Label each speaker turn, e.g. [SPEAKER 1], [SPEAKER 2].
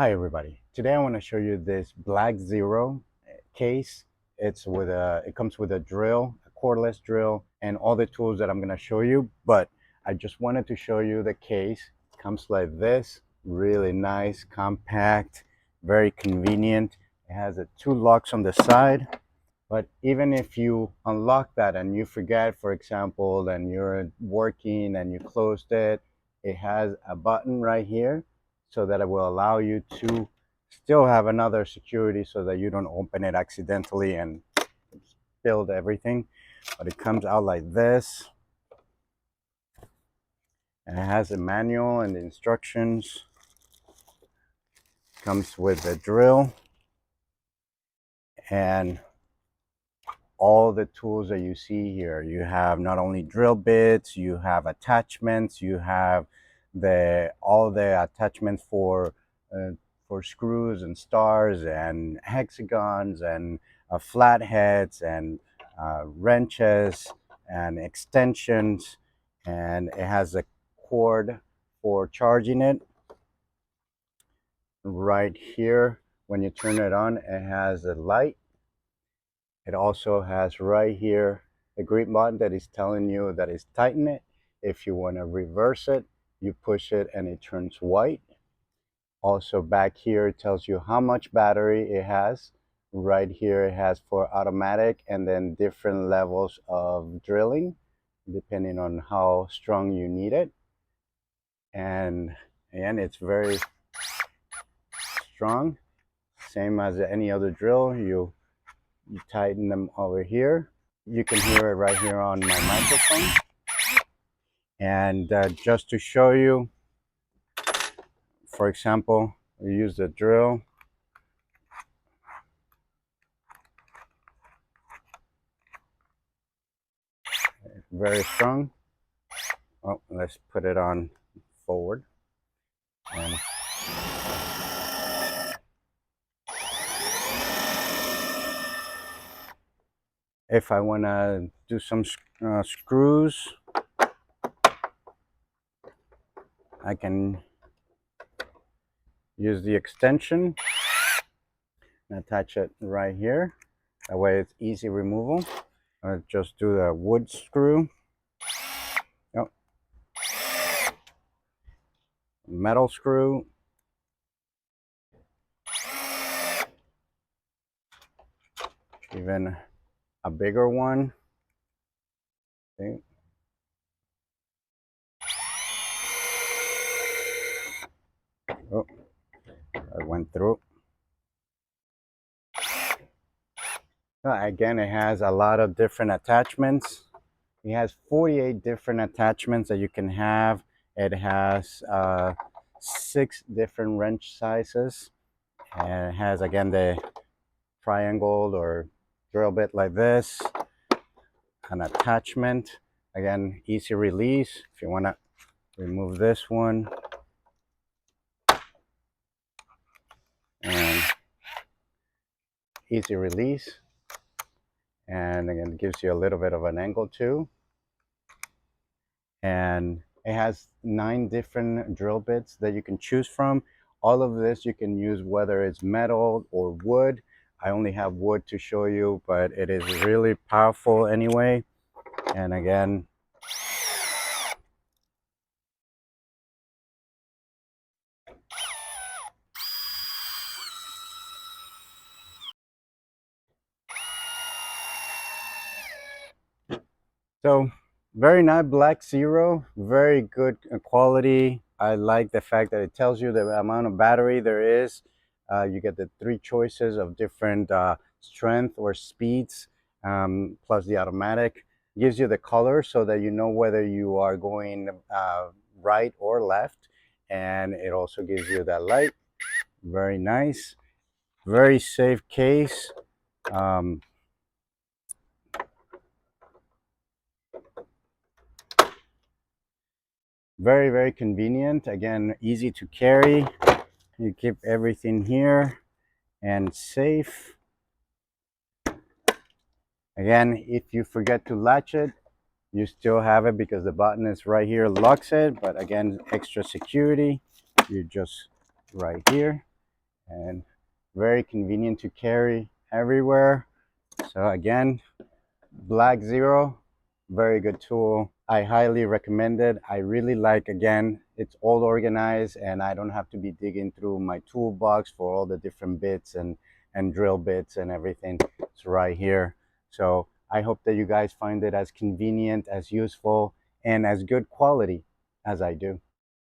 [SPEAKER 1] Hi everybody. Today I want to show you this BLACKZERO case. It comes with a drill, a cordless drill, and all the tools that I'm going to show you. But I just wanted to show you the case. It comes like this, really nice, compact, very convenient. It has two locks on the side. But even if you unlock that and you forget, for example, and you're working and you closed it, it has a button right here so that it will allow you to still have another security so that you don't open it accidentally and spill everything. But it comes out like this. And it has a manual and the instructions. Comes with the drill and all the tools that you see here. You have not only drill bits, you have attachments, you have all the attachments for screws and stars and hexagons and flatheads and wrenches and extensions, and it has a cord for charging it right here. When you turn it on, it has a light. It also has right here a green button that is telling you that it's tighten it. If you want to reverse it, you push it and it turns white. Also back here it tells you how much battery it has. Right here it has for automatic and then different levels of drilling depending on how strong you need it. And it's very strong, same as any other drill. You tighten them over here. You can hear it right here on my microphone. And just to show you, for example, we use the drill. Very strong. Oh, let's put it on forward. And if I want to do some screws, I can use the extension and attach it right here. That way it's easy removal. I'll just do the wood screw. Oh. Metal screw. Even a bigger one. Okay. Oh, I went through. Again, it has a lot of different attachments. It has 48 different attachments that you can have. It has 6 different wrench sizes. And it has, again, the triangle or drill bit like this. An attachment. Again, easy release. If you want to remove this one. And easy release. And again, it gives you a little bit of an angle too. And it has 9 different drill bits that you can choose from. All of this you can use whether it's metal or wood. I only have wood to show you, but it is really powerful anyway. And again, so very nice BLACKZERO, very good quality. I like the fact that it tells you the amount of battery there is. You get the 3 choices of different strength or speeds, plus the automatic. Gives you the color so that you know whether you are going right or left. And it also gives you that light. Very nice. Very safe case. Very, very convenient. Again, easy to carry. You keep everything here and safe. Again, if you forget to latch it, you still have it because the button is right here, locks it. But again, extra security. You just right here. and very convenient to carry everywhere. So again, BLACKZERO, very good tool. I highly recommend it. I really like, again, it's all organized and I don't have to be digging through my toolbox for all the different bits and drill bits and everything. It's right here. So I hope that you guys find it as convenient, as useful, and as good quality as I do.